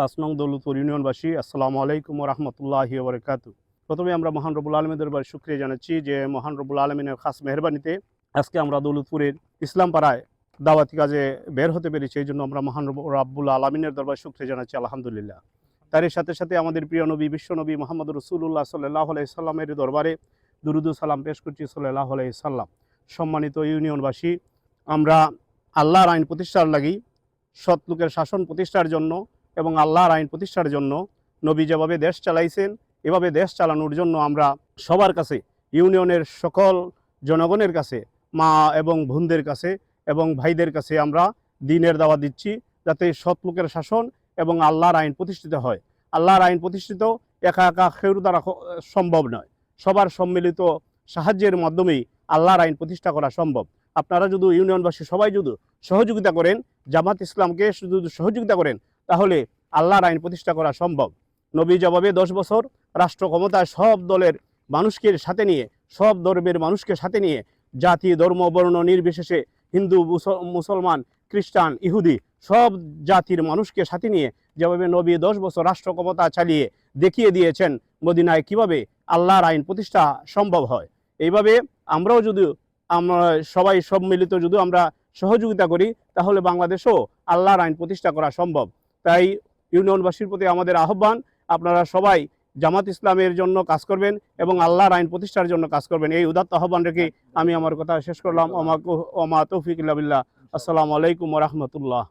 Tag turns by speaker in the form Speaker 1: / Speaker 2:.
Speaker 1: 5 নং দৌলতপুর ইউনিয়নবাসী, আসসালামু আলাইকুম ওয়া রাহমাতুল্লাহি ওয়া বারাকাতুহু। প্রথমে আমরা মহান রব্বুল আলামিনের দরবারে শুকরিয়া জানাচ্ছি যে মহান রব্বুল আলামিনের খাস মেহেরবানিতে আজকে আমরা দৌলতপুরের ইসলাম পাড়ায় দাওয়াতি কাজে বের হতে পেরেছি। এই জন্য আমরা মহান রব্বুল আলামিনের দরবারে শুকরিয়া জানাচ্ছি, আলহামদুলিল্লাহ। তার সাথে সাথে আমাদের প্রিয় নবী, বিশ্বনবী মুহাম্মদ রাসূলুল্লাহ সাল্লাল্লাহু আলাইহি সাল্লামের দরবারে দুরূদ ও সালাম পেশ করছি, সাল্লাল্লাহু আলাইহি সাল্লাম। সম্মানিত ইউনিয়নবাসী, আমরা আল্লাহর আইন প্রতিষ্ঠার লাগি, সৎ লোকের শাসন প্রতিষ্ঠার জন্য এবং আল্লাহর আইন প্রতিষ্ঠার জন্য নবী যেভাবে দেশ চালাইছেন এভাবে দেশ চালানোর জন্য আমরা সবার কাছে, ইউনিয়নের সকল জনগণের কাছে, মা এবং বোনদের কাছে এবং ভাইদের কাছে আমরা দ্বীনের দাওয়াত দিচ্ছি, যাতে সৎ লোকের শাসন এবং আল্লাহর আইন প্রতিষ্ঠিত হয়। আল্লাহর আইন প্রতিষ্ঠিত একা একা কেউ দ্বারা সম্ভব নয়, সবার সম্মিলিত সাহায্যের মাধ্যমেই আল্লাহর আইন প্রতিষ্ঠা করা সম্ভব। আপনারা যদি ইউনিয়নবাসী সবাই যদি সহযোগিতা করেন, জামাত ইসলামকে যদি সহযোগিতা করেন, তাহলে আল্লাহর আইন প্রতিষ্ঠা করা সম্ভব। নবী যেভাবে 10 বছর রাষ্ট্র ক্ষমতায় সব দলের মানুষকে সাথে নিয়ে, সব ধর্মের মানুষকে সাথে নিয়ে, জাতি ধর্ম বর্ণ নির্বিশেষে, হিন্দু মুসলমান খ্রিস্টান ইহুদি সব জাতির মানুষকে সাথে নিয়ে যেভাবে নবী 10 বছর রাষ্ট্র ক্ষমতা চালিয়ে দেখিয়ে দিয়েছেন মদিনায় কিভাবে আল্লাহর আইন প্রতিষ্ঠা সম্ভব হয়। এইভাবে আমরাও যদি আমরা সবাই সম্মিলিত যদি আমরা সহযোগিতা করি, তাহলে বাংলাদেশেও আল্লাহর আইন প্রতিষ্ঠা করা সম্ভব। তাই ইউনিয়নবাসীর প্রতি আমাদের আহ্বান, আপনারা সবাই জামাত ইসলামের জন্য কাজ করবেন এবং আল্লাহর আইন প্রতিষ্ঠার জন্য কাজ করবেন। এই উদাত্ত আহ্বান রেখে আমি আমার কথা শেষ করলাম। ওমা তৌফিক ইল্লা বিল্লাহ। আসসালামু আলাইকুম ওয়া রাহমাতুল্লাহ।